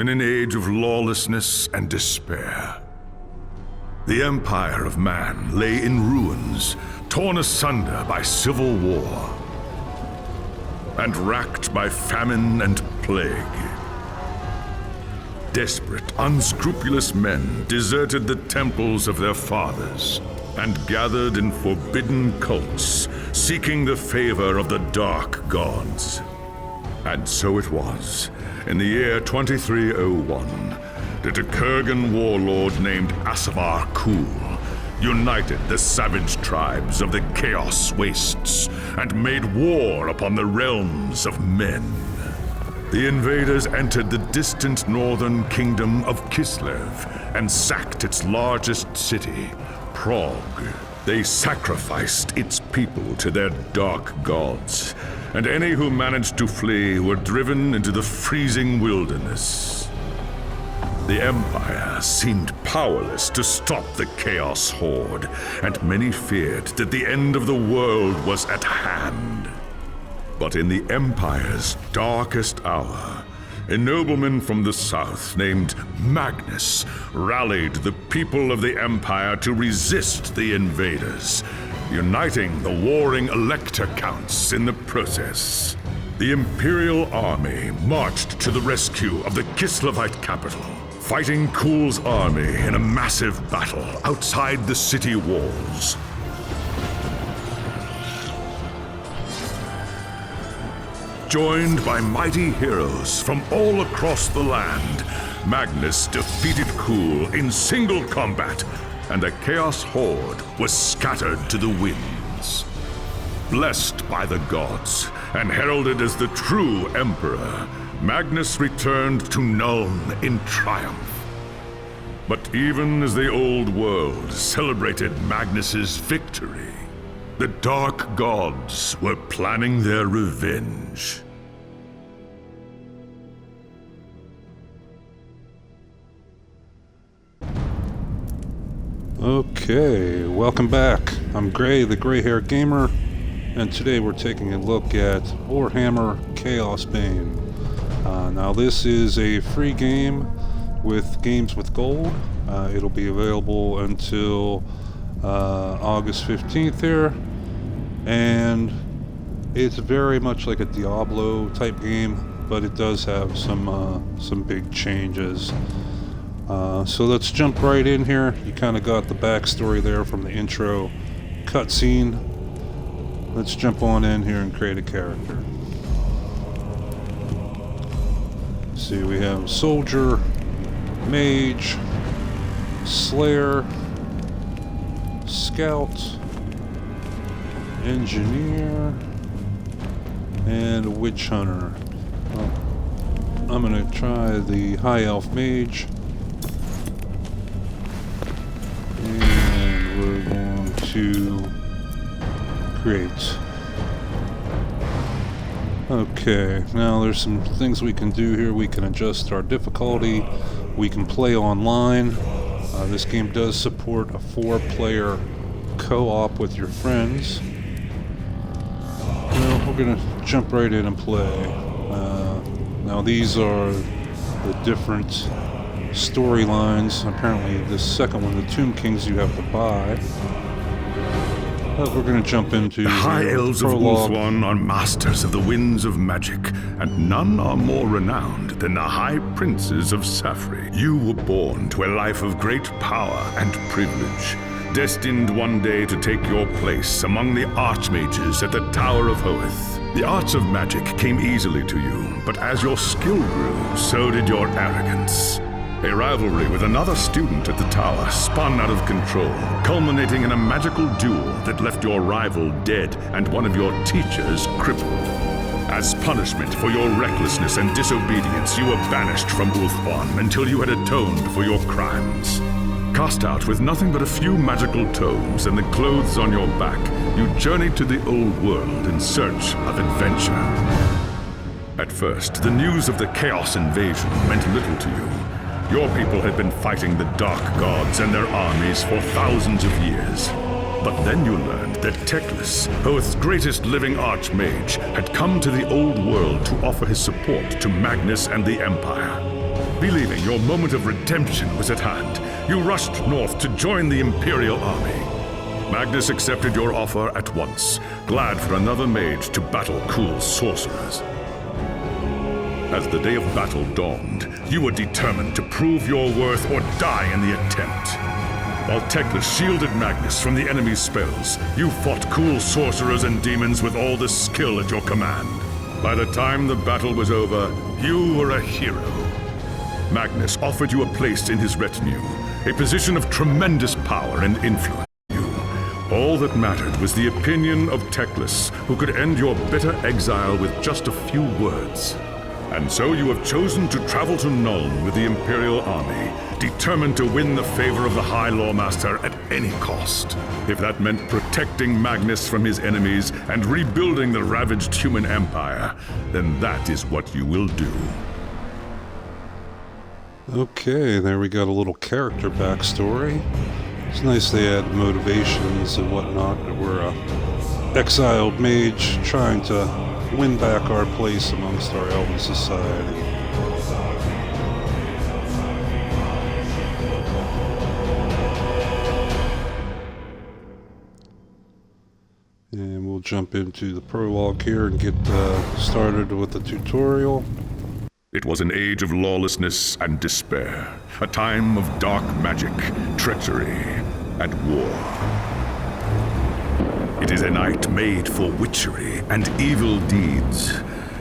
in an age of lawlessness and despair. The empire of man lay in ruins, torn asunder by civil war, and racked by famine and plague. Desperate, unscrupulous men deserted the temples of their fathers and gathered in forbidden cults, seeking the favor of the dark gods. And so it was, in the year 2301, that a Kurgan warlord named Asavar Kul united the savage tribes of the Chaos Wastes and made war upon the realms of men. The invaders entered the distant northern kingdom of Kislev and sacked its largest city, Prague. They sacrificed its people to their dark gods, and any who managed to flee were driven into the freezing wilderness. The Empire seemed powerless to stop the Chaos Horde, and many feared that the end of the world was at hand. But in the Empire's darkest hour, a nobleman from the south named Magnus rallied the people of the Empire to resist the invaders, uniting the warring Elector Counts in the process. The Imperial Army marched to the rescue of the Kislevite capital, fighting Kul's army in a massive battle outside the city walls. Joined by mighty heroes from all across the land, Magnus defeated Kul in single combat, and the Chaos Horde was scattered to the winds. Blessed by the gods and heralded as the true Emperor, Magnus returned to Nuln in triumph. But even as the old world celebrated Magnus's victory, the dark gods were planning their revenge. Okay, welcome back. I'm Gray, the Gray-Haired Gamer, and today we're taking a look at Warhammer Chaosbane. Now this is a free game with games with gold. It'll be available until August 15th here, and it's very much like a Diablo type game, but it does have some big changes. So let's jump right in here. You kind of got the backstory there from the intro cutscene. Let's jump on in here and create a character. See, we have Soldier, Mage, Slayer, Scout, Engineer, and Witch Hunter. Well, I'm going to try the High Elf Mage. And we're going to create. Okay, now there's some things we can do here. We can adjust our difficulty. We can play online. This game does support a 4-player co-op with your friends. Well, we're going to jump right in and play. Now these are the different storylines. Apparently the second one, the Tomb Kings, you have to buy. But we're going to jump into the High Elves of Ulthuan are masters of the winds of magic, and none are more renowned than the High Princes of Safri. You were born to a life of great power and privilege, destined one day to take your place among the Archmages at the Tower of Hoeth. The arts of magic came easily to you, but as your skill grew, so did your arrogance. A rivalry with another student at the tower spun out of control, culminating in a magical duel that left your rival dead and one of your teachers crippled. As punishment for your recklessness and disobedience, you were banished from Ulthuan until you had atoned for your crimes. Cast out with nothing but a few magical tomes and the clothes on your back, you journeyed to the old world in search of adventure. At first, the news of the Chaos invasion meant little to you. Your people had been fighting the Dark Gods and their armies for thousands of years. But then you learned that Teclis, Hoeth's greatest living archmage, had come to the old world to offer his support to Magnus and the Empire. Believing your moment of redemption was at hand, you rushed north to join the Imperial army. Magnus accepted your offer at once, glad for another mage to battle cool sorcerers. As the day of battle dawned, you were determined to prove your worth or die in the attempt. While Teclis shielded Magnus from the enemy's spells, you fought cool sorcerers and demons with all the skill at your command. By the time the battle was over, you were a hero. Magnus offered you a place in his retinue, a position of tremendous power and influence. All that mattered was the opinion of Teclis, who could end your bitter exile with just a few words. And so you have chosen to travel to Nuln with the Imperial army, determined to win the favor of the High Lawmaster at any cost. If that meant protecting Magnus from his enemies and rebuilding the ravaged human empire, then that is what you will do. Okay, there we got a little character backstory. It's nice they had motivations and whatnot. We're a exiled mage trying to win back our place amongst our elven society. And we'll jump into the prologue here and get started with the tutorial. It was an age of lawlessness and despair, a time of dark magic, treachery, and war. It is a night made for witchery and evil deeds.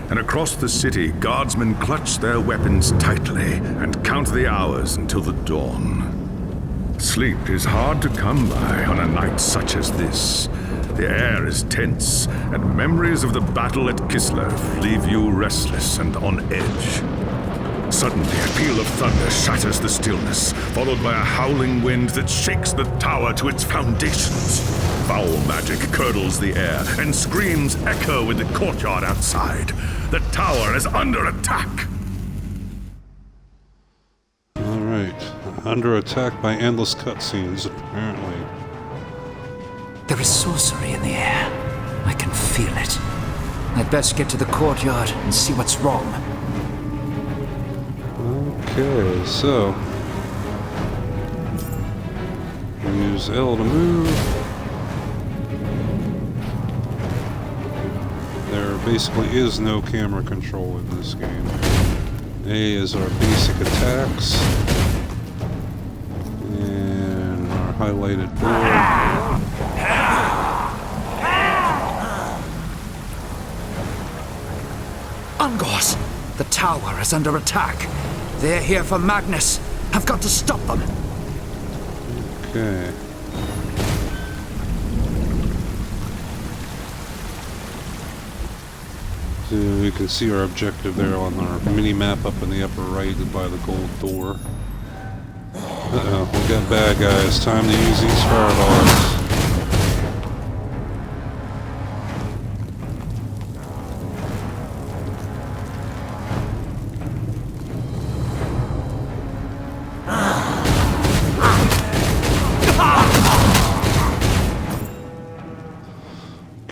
And across the city, guardsmen clutch their weapons tightly and count the hours until the dawn. Sleep is hard to come by on a night such as this. The air is tense, and memories of the battle at Kislev leave you restless and on edge. Suddenly, a peal of thunder shatters the stillness, followed by a howling wind that shakes the tower to its foundations. Foul magic curdles the air, and screams echo in the courtyard outside. The tower is under attack! Alright, under attack by endless cutscenes, apparently. There is sorcery in the air. I can feel it. I'd best get to the courtyard and see what's wrong. Okay, so use L to move. There basically is no camera control in this game. A is our basic attacks. And our highlighted board. Ungors! The tower is under attack. They're here for Magnus. I've got to stop them. Okay. So we can see our objective there on our mini-map up in the upper right by the gold door. Uh-oh, we got bad guys. Time to use these fireballs.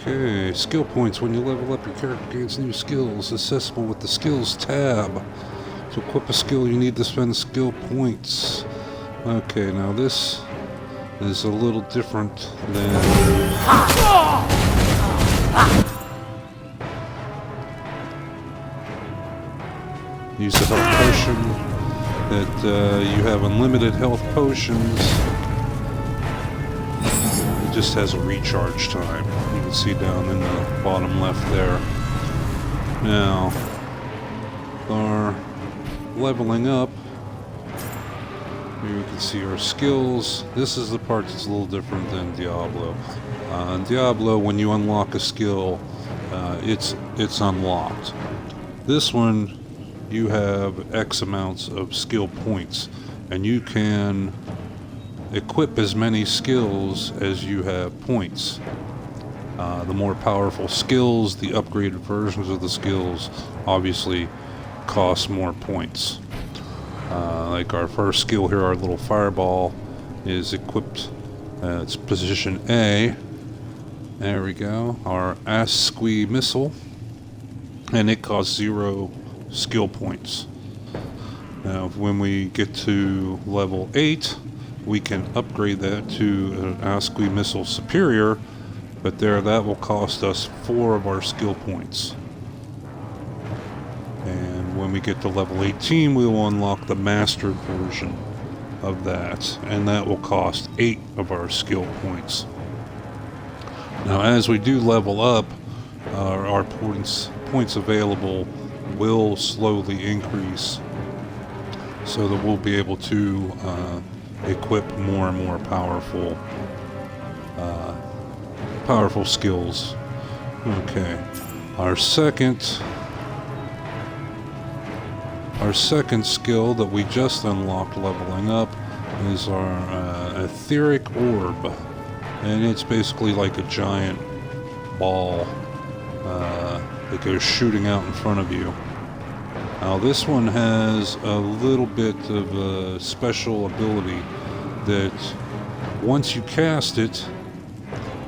Okay, skill points. When you level up, your character gains new skills, accessible with the Skills tab. To equip a skill, you need to spend skill points. Okay, now this is a little different than... Use the health potion. That you have unlimited health potions. It just has a recharge time. You can see down in the bottom left there. Now, our leveling up, here you can see our skills. This is the part that's a little different than Diablo. In Diablo, when you unlock a skill, it's unlocked. This one, you have X amounts of skill points, and you can equip as many skills as you have points. The more powerful skills, the upgraded versions of the skills, obviously cost more points. Like our first skill here, our little fireball, is equipped. It's position A. There we go. Our Asqui missile, and it costs 0 skill points. Now, when we get to level 8, we can upgrade that to an Asqui Missile Superior, but that will cost us 4 of our skill points. And when we get to level 18, we will unlock the mastered version of that, and that will cost 8 of our skill points. Now, as we do level up, our points available will slowly increase, so that we'll be able to equip more and more powerful skills. Okay, our second skill that we just unlocked leveling up is our etheric orb, and it's basically like a giant ball that goes shooting out in front of you. Now this one has a little bit of a special ability that once you cast it,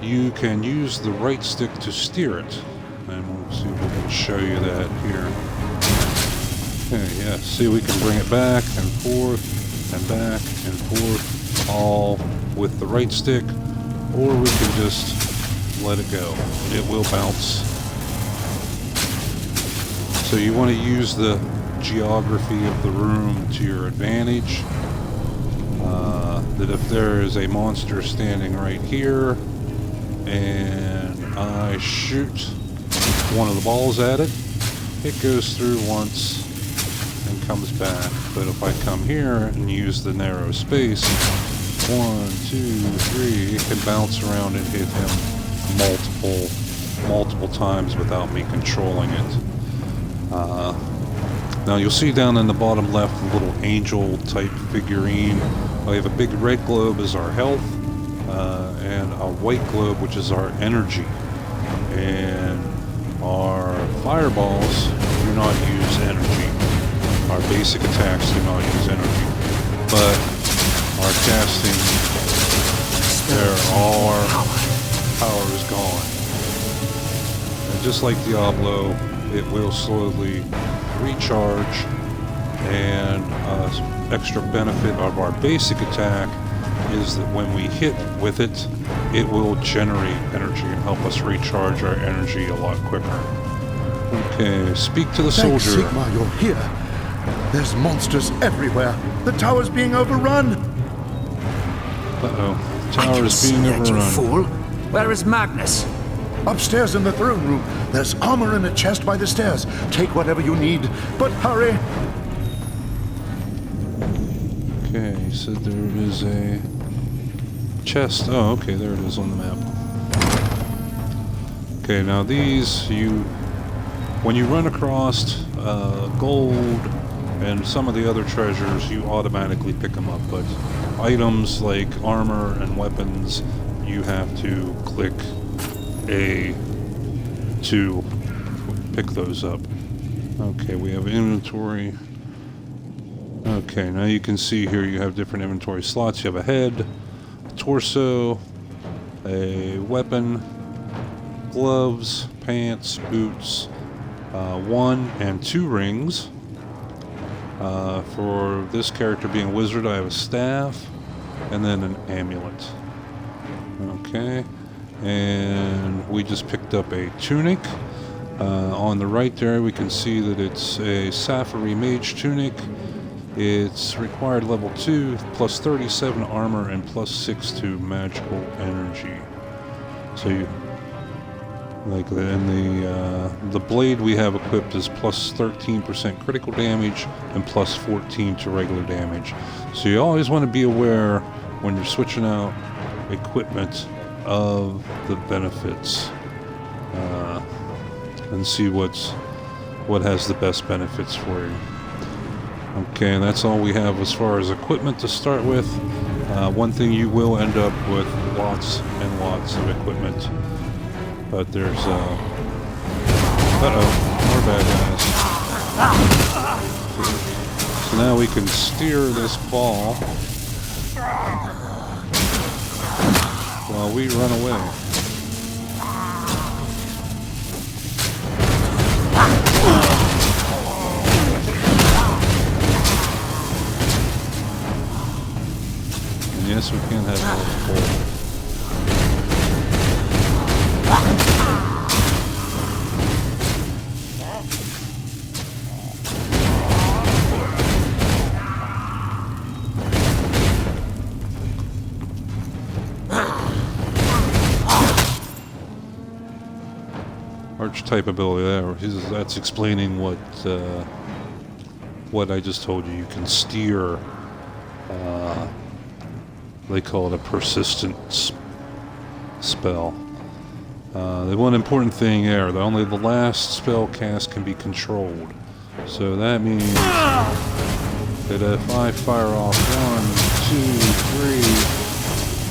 you can use the right stick to steer it. And we'll see if we can show you that here. Okay, yeah, see, we can bring it back and forth and back and forth, all with the right stick, or we can just let it go. It will bounce. So you want to use the geography of the room to your advantage. That if there is a monster standing right here and I shoot one of the balls at it, it goes through once and comes back. But if I come here and use the narrow space, 1, 2, 3, it can bounce around and hit him multiple times without me controlling it. Now you'll see down in the bottom left a little angel type figurine. We have a big red globe as our health, and a white globe which is our energy. And our fireballs do not use energy. Our basic attacks do not use energy. But our casting, all our power is gone. And just like Diablo, it will slowly recharge, and extra benefit of our basic attack is that when we hit with it, it will generate energy and help us recharge our energy a lot quicker. Okay, speak to the Thanks, soldier. Sigma, you're here. There's monsters everywhere. The tower's being overrun. Uh-oh. Tower is being You overrun. fool! Where is Magnus? Upstairs in the throne room, there's armor in a chest by the stairs. Take whatever you need, but hurry. Okay, he said there is a chest. Oh, okay, there it is on the map. Okay, now these, when you run across gold and some of the other treasures, you automatically pick them up. But items like armor and weapons, you have to click A to pick those up. Okay, we have inventory. Okay, now you can see here you have different inventory slots. You have a head, a torso, a weapon, gloves, pants, boots, 1 and 2 rings. For this character being a wizard, I have a staff and then an amulet. Okay, and we just picked up a tunic. On the right there we can see that it's a Sapphire Mage tunic. It's required level 2, plus 37 armor and plus 6 to magical energy. So you, like that, and the blade we have equipped is plus 13% critical damage and plus 14 to regular damage. So you always want to be aware when you're switching out equipment of the benefits, and see what has the best benefits for you. Okay, and that's all we have as far as equipment to start with. One thing, you will end up with lots and lots of equipment, but there's uh-oh, more bad guys. So now we can steer this ball while we run away. Yes, we can have multiple. Archetype ability there. That's explaining what I just told you. You can steer. They call it a persistent spell. The one important thing there, that only the last spell cast can be controlled. So that means that if I fire off 1, 2,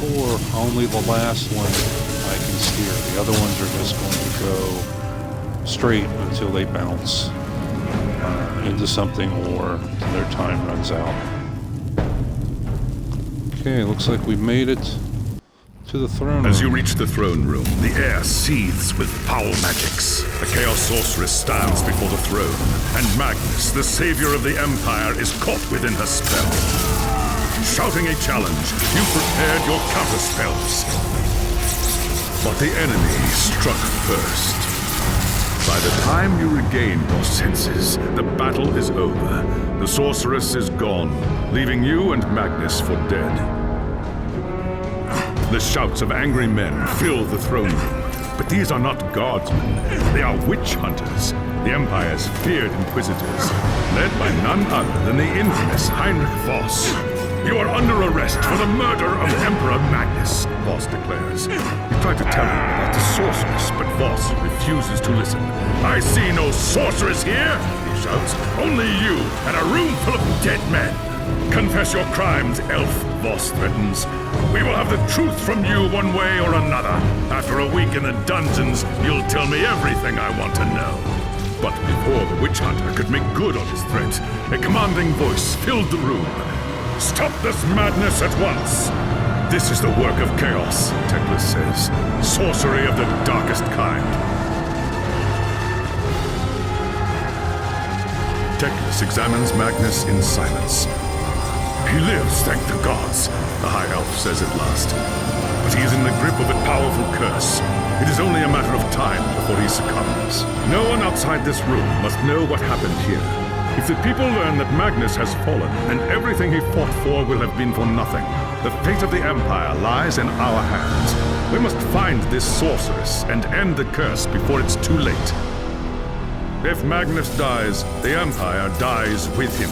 3, 4, only the last one I can steer. The other ones are just going to go straight until they bounce into something or their time runs out. Okay, looks like we made it to the throne room. As you reach the throne room, the air seethes with foul magics. The Chaos Sorceress stands before the throne, and Magnus, the savior of the Empire, is caught within her spell. Shouting a challenge, you prepared your counterspells. But the enemy struck first. By the time you regain your senses, the battle is over. The sorceress is gone, leaving you and Magnus for dead. The shouts of angry men fill the throne room. But these are not guardsmen. They are witch hunters, the Empire's feared inquisitors, led by none other than the infamous Heinrich Voss. You are under arrest for the murder of Emperor Magnus, Voss declares. You try to tell him about the sorceress, but Voss refuses to listen. I see no sorceress here, he shouts. Only you and a room full of dead men. Confess your crimes, elf, Voss threatens. We will have the truth from you one way or another. After a week in the dungeons, you'll tell me everything I want to know. But before the witch hunter could make good on his threat, a commanding voice filled the room. Stop this madness at once! This is the work of chaos, Teclis says. Sorcery of the darkest kind. Teclis examines Magnus in silence. He lives, thank the gods, the High Elf says at last. But he is in the grip of a powerful curse. It is only a matter of time before he succumbs. No one outside this room must know what happened here. If the people learn that Magnus has fallen, then everything he fought for will have been for nothing. The fate of the Empire lies in our hands. We must find this sorceress and end the curse before it's too late. If Magnus dies, the Empire dies with him.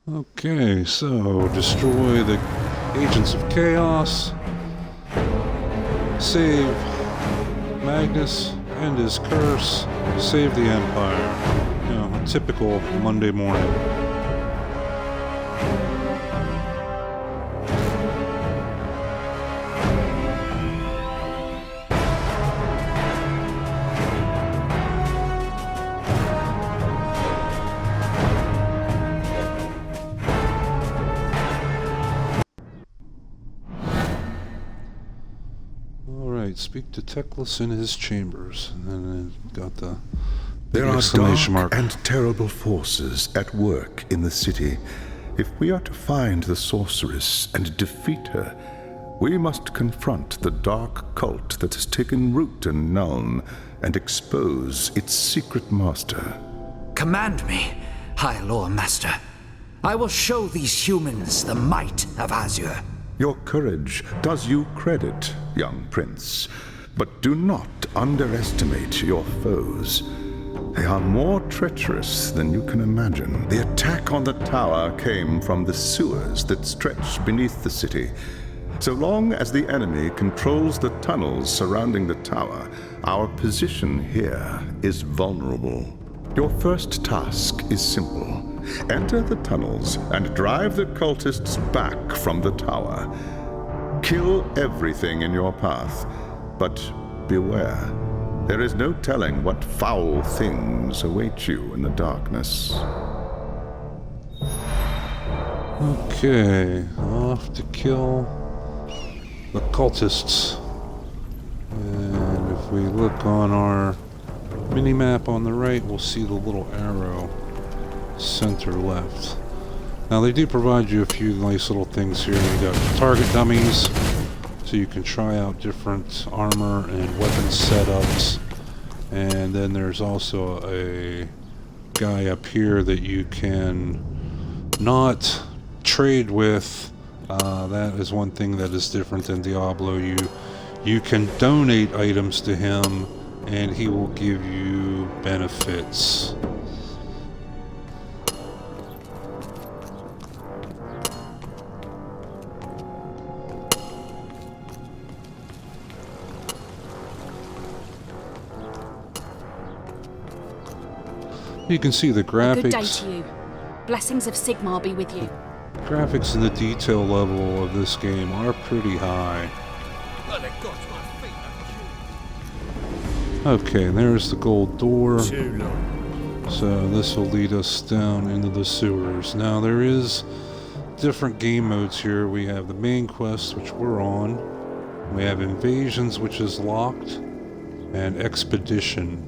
Okay, so destroy the agents of chaos. Save Magnus and his curse. Save the Empire. You know, a typical Monday morning. Speak to Teclis in his chambers. And then got the There are exclamation dark mark. and terrible forces at work in the city. If we are to find the sorceress and defeat her, we must confront the dark cult that has taken root in Nuln and expose its secret master. Command me, High Lore Master. I will show these humans the might of Azure. Your courage does you credit, young prince, but do not underestimate your foes. They are more treacherous than you can imagine. The attack on the tower came from the sewers that stretch beneath the city. So long as the enemy controls the tunnels surrounding the tower, our position here is vulnerable. Your first task is simple. Enter the tunnels and drive the cultists back from the tower. Kill everything in your path, but beware. There is no telling what foul things await you in the darkness. Okay, off to kill the cultists. And if we look on our mini-map on the right, we'll see the little arrow center left. Now they do provide you a few nice little things here. You got target dummies, so you can try out different armor and weapon setups. And then there's also a guy up here that you can not trade with. That is one thing that is different than Diablo. You can donate items to him and he will give you benefits. You can see the graphics. Good day to you. Blessings of Sigmar be with you. Graphics and the detail level of this game are pretty high. Okay, there's the gold door. So this will lead us down into the sewers. Now there is different game modes here. We have the main quest, which we're on. We have invasions, which is locked, and expedition.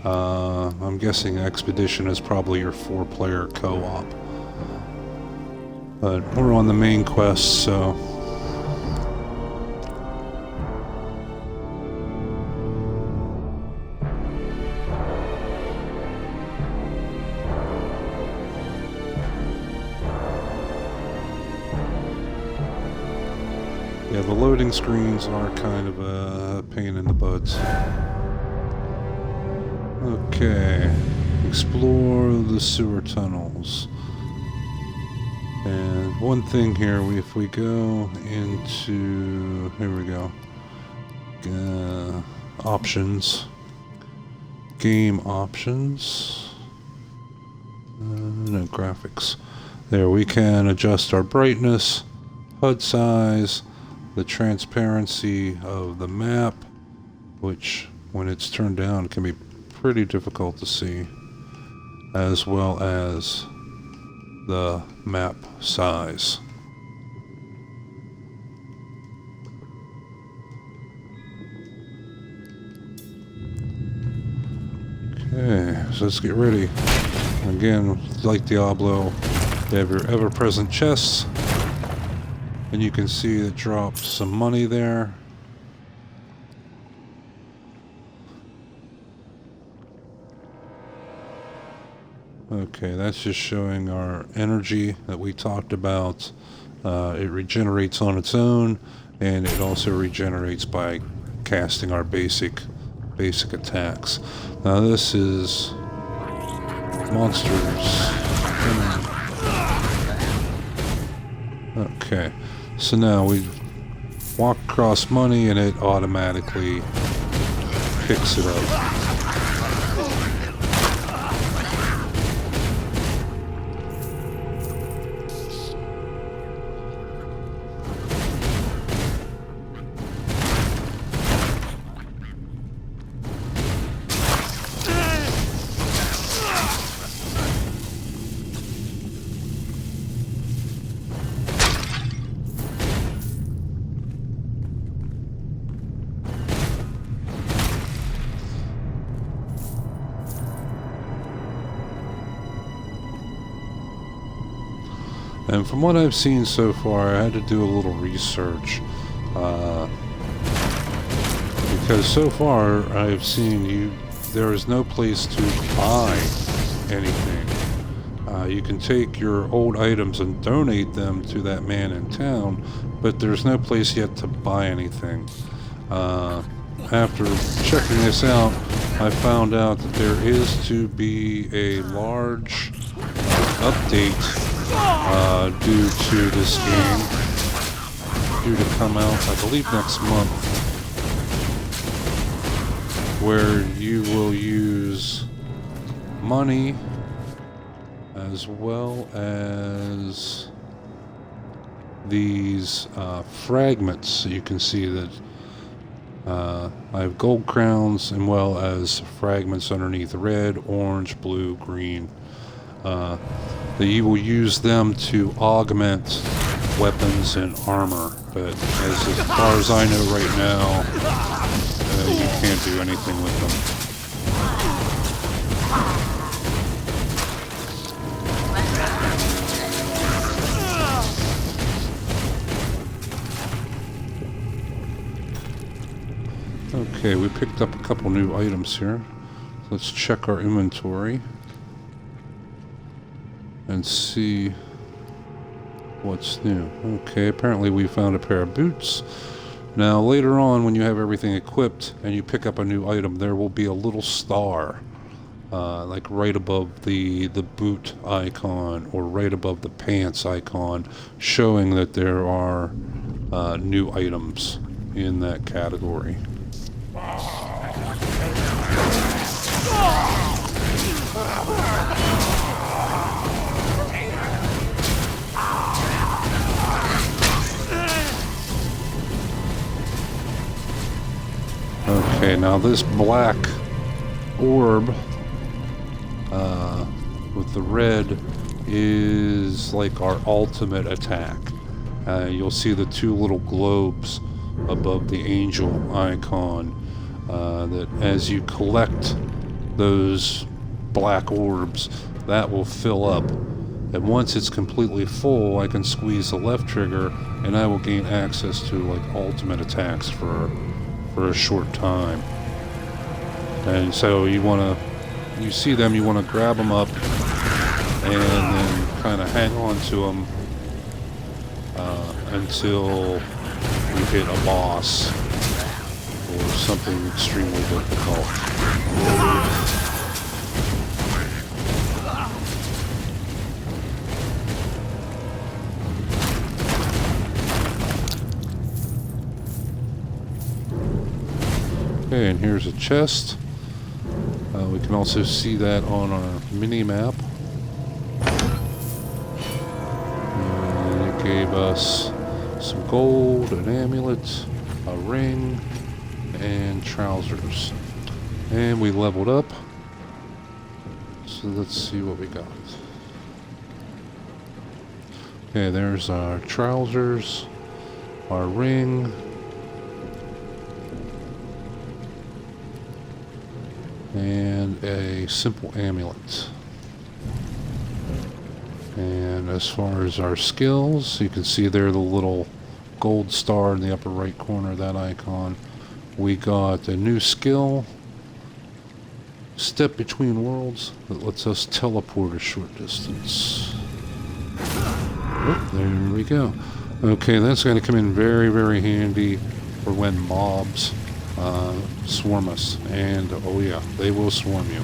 I'm guessing expedition is probably your 4-player co-op. But we're on the main quest, so... yeah, the loading screens are kind of a pain in the butts. Okay, explore the sewer tunnels. And one thing here, if we go into, here we go, options, game options, no graphics. There, we can adjust our brightness, HUD size, the transparency of the map, which when it's turned down can be pretty difficult to see, as well as the map size. Okay, so let's get ready. Again, like Diablo, you have your ever-present chests, and you can see it drops some money there. Okay, that's just showing our energy that we talked about. It regenerates on its own, and it also regenerates by casting our basic attacks. Now this is monsters. Okay, so now we walk across money and it automatically picks it up. And from what I've seen so far, I had to do a little research. Because so far, I've seen there is no place to buy anything. You can take your old items and donate them to that man in town, but there's no place yet to buy anything. After checking this out, I found out that there is to be a large update due to this game, due to come out, I believe, next month, where you will use money as well as these fragments. You can see that I have gold crowns and well as fragments underneath: red, orange, blue, green. That you will use them to augment weapons and armor, but as far as I know right now, you can't do anything with them. Okay, we picked up a couple new items here. Let's check our inventory and see what's new. Okay, apparently we found a pair of boots. Now later on, when you have everything equipped and you pick up a new item, there will be a little star like right above the boot icon or right above the pants icon, showing that there are new items in that category. Okay, now this black orb with the red is like our ultimate attack. You'll see the two little globes above the angel icon that as you collect those black orbs, that will fill up. And once it's completely full, I can squeeze the left trigger and I will gain access to like ultimate attacks for a short time. And so you see them, you want to grab them up and then kind of hang on to them until you hit a boss or something extremely difficult. Okay, and here's a chest. We can also see that on our mini-map. And it gave us some gold, an amulet, a ring, and trousers. And we leveled up. So let's see what we got. Okay, there's our trousers, our ring, and a simple amulet. And as far as our skills, you can see there the little gold star in the upper right corner of that icon. We got a new skill, Step Between Worlds, that lets us teleport a short distance. Oh, there we go. Okay, that's going to come in very, very handy for when mobs swarm us. And oh yeah, they will swarm you.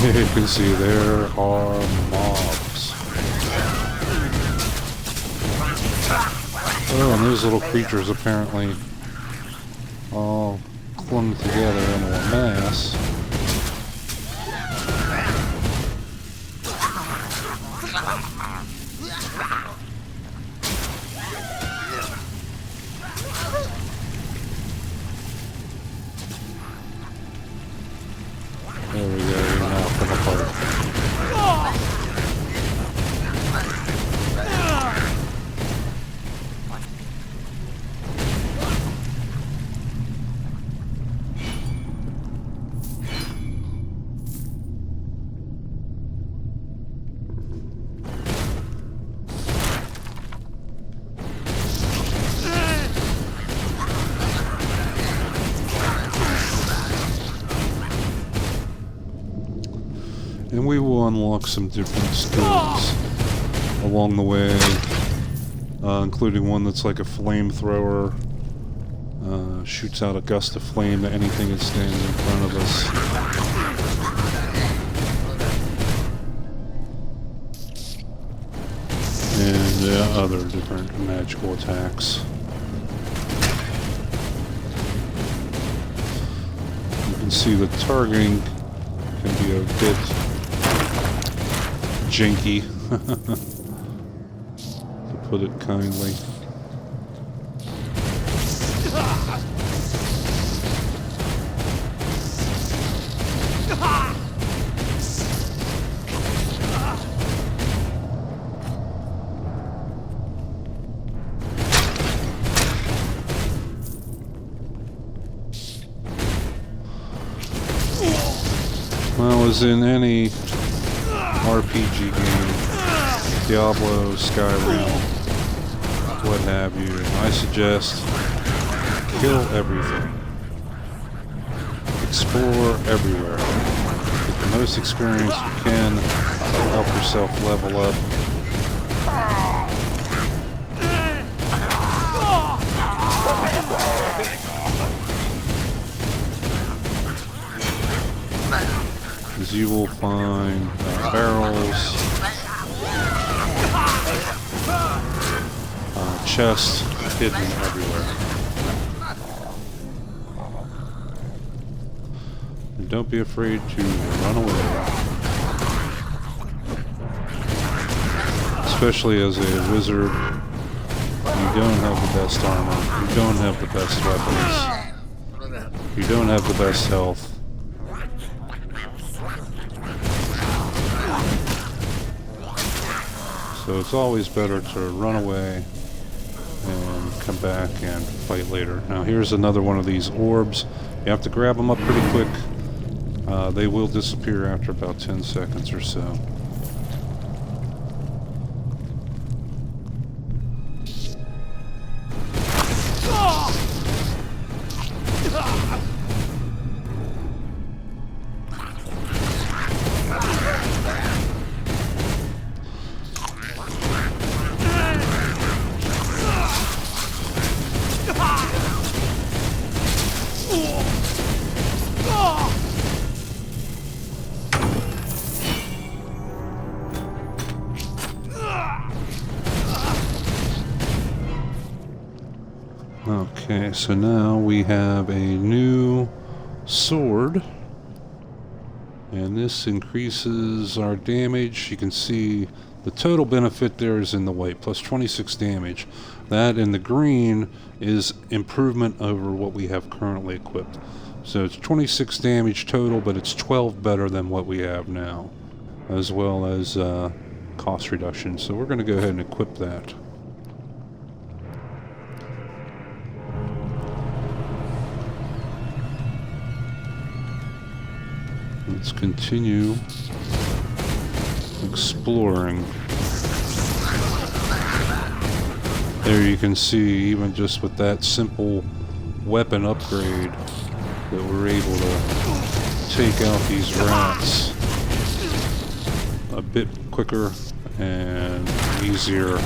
You can see there are mobs. Oh, and those little creatures apparently all clung together into a mass. There we go, you're now come apart. And we will unlock some different skills along the way, including one that's like a flamethrower, shoots out a gust of flame to anything that stands in front of us. And other different magical attacks. You can see the targeting can be a bit janky. put it kindly. Well, as in any RPG game, Diablo, Skyrim, what have you, I suggest kill everything. Explore everywhere. Get the most experience you can. Help yourself level up. As you will find barrels, chests hidden everywhere. And don't be afraid to run away. Especially as a wizard, you don't have the best armor, you don't have the best weapons, you don't have the best health. So it's always better to run away and come back and fight later. Now here's another one of these orbs. You have to grab them up pretty quick. They will disappear after about 10 seconds or so. Okay, so now we have a new sword, and this increases our damage. You can see the total benefit there is in the white, plus 26 damage. That in the green is improvement over what we have currently equipped. So it's 26 damage total, but it's 12 better than what we have now, as well as cost reduction. So we're going to go ahead and equip that. Let's continue exploring. There you can see, even just with that simple weapon upgrade, that we're able to take out these rats a bit quicker and easier.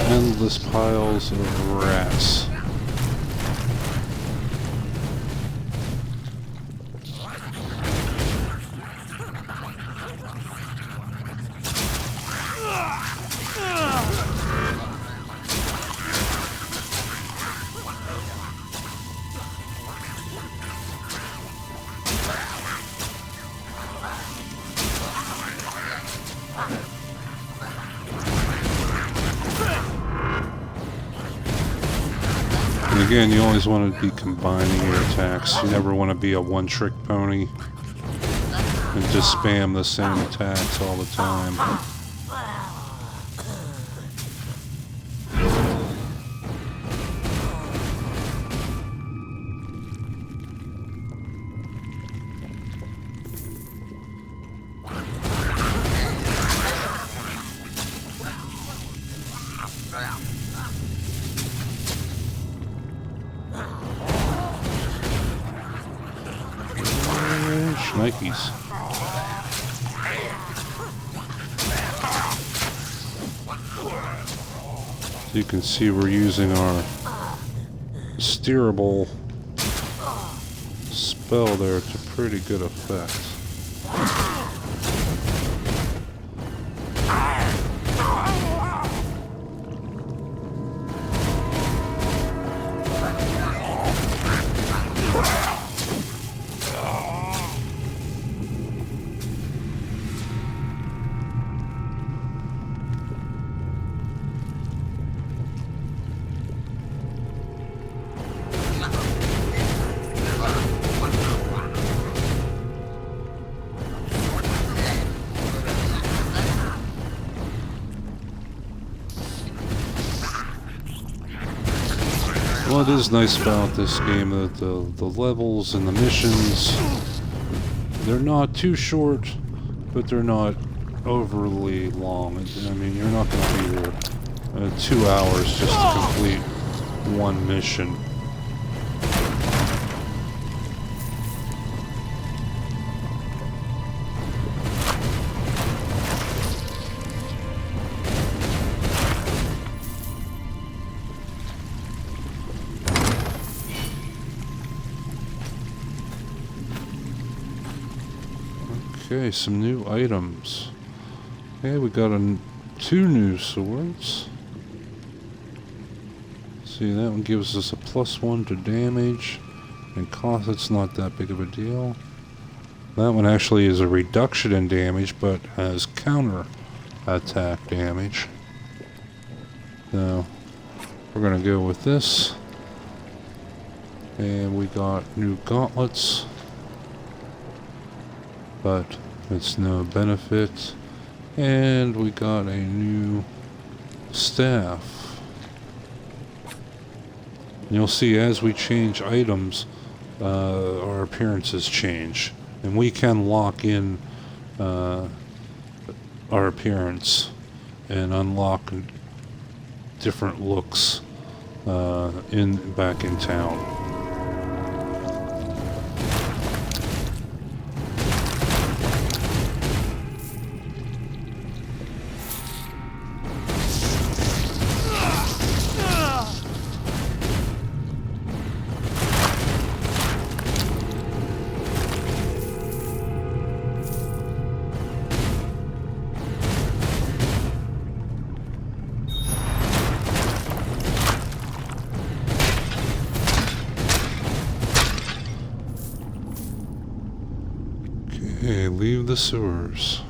Endless piles of rats. And again, you always want to be combining your attacks. You never want to be a one-trick pony and just spam the same attacks all the time. Nikes. You can see we're using our steerable spell there to pretty good effect. What is nice about this game that the levels and the missions, they're not too short, but they're not overly long. I mean, you're not going to be here 2 hours just to complete one mission. Okay, some new items. Okay, we got 2 new swords. See, that one gives us a +1 to damage, and cost, it's not that big of a deal. That one actually is a reduction in damage, but has counter attack damage. So, we're gonna go with this. And we got new gauntlets, but it's no benefit. And we got a new staff. You'll see as we change items, our appearances change. And we can lock in our appearance and unlock different looks back in town. Okay, leave the sewers.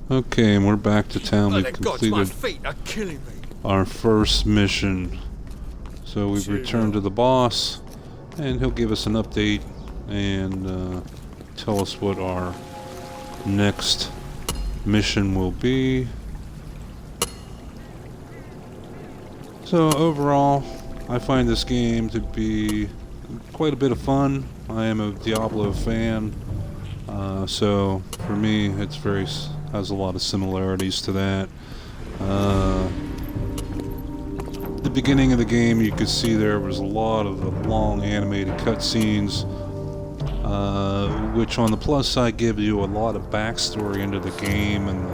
Okay, and we're back to town. We've completed our first mission. So we've returned to the boss, and he'll give us an update and tell us what our next mission will be. So overall, I find this game to be quite a bit of fun. I am a Diablo fan, so for me it's has a lot of similarities to that. The beginning of the game, you could see there was a lot of long animated cutscenes, which on the plus side give you a lot of backstory into the game and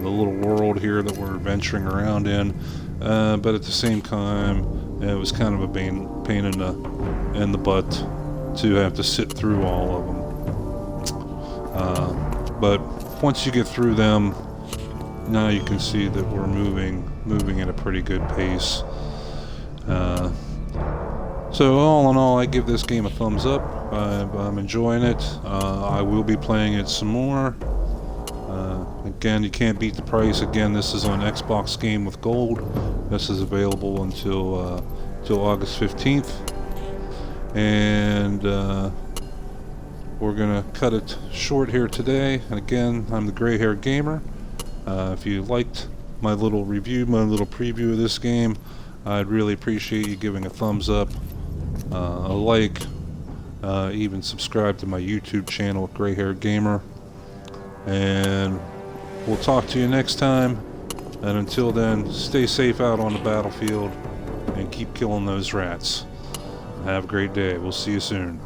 the little world here that we're venturing around in. But at the same time, it was kind of a pain in the butt to have to sit through all of them. But once you get through them, now you can see that we're moving at a pretty good pace. So all in all, I give this game a thumbs up. I'm enjoying it. I will be playing it some more. Again, you can't beat the price. Again, this is on Xbox Game with Gold. This is available until August 15th. And we're gonna cut it short here today. And again, I'm the Gray Hair Gamer. If you liked my little review, my little preview of this game, I'd really appreciate you giving a thumbs up, a like, even subscribe to my YouTube channel, Gray Hair Gamer. And we'll talk to you next time. And until then, stay safe out on the battlefield and keep killing those rats. Have a great day. We'll see you soon.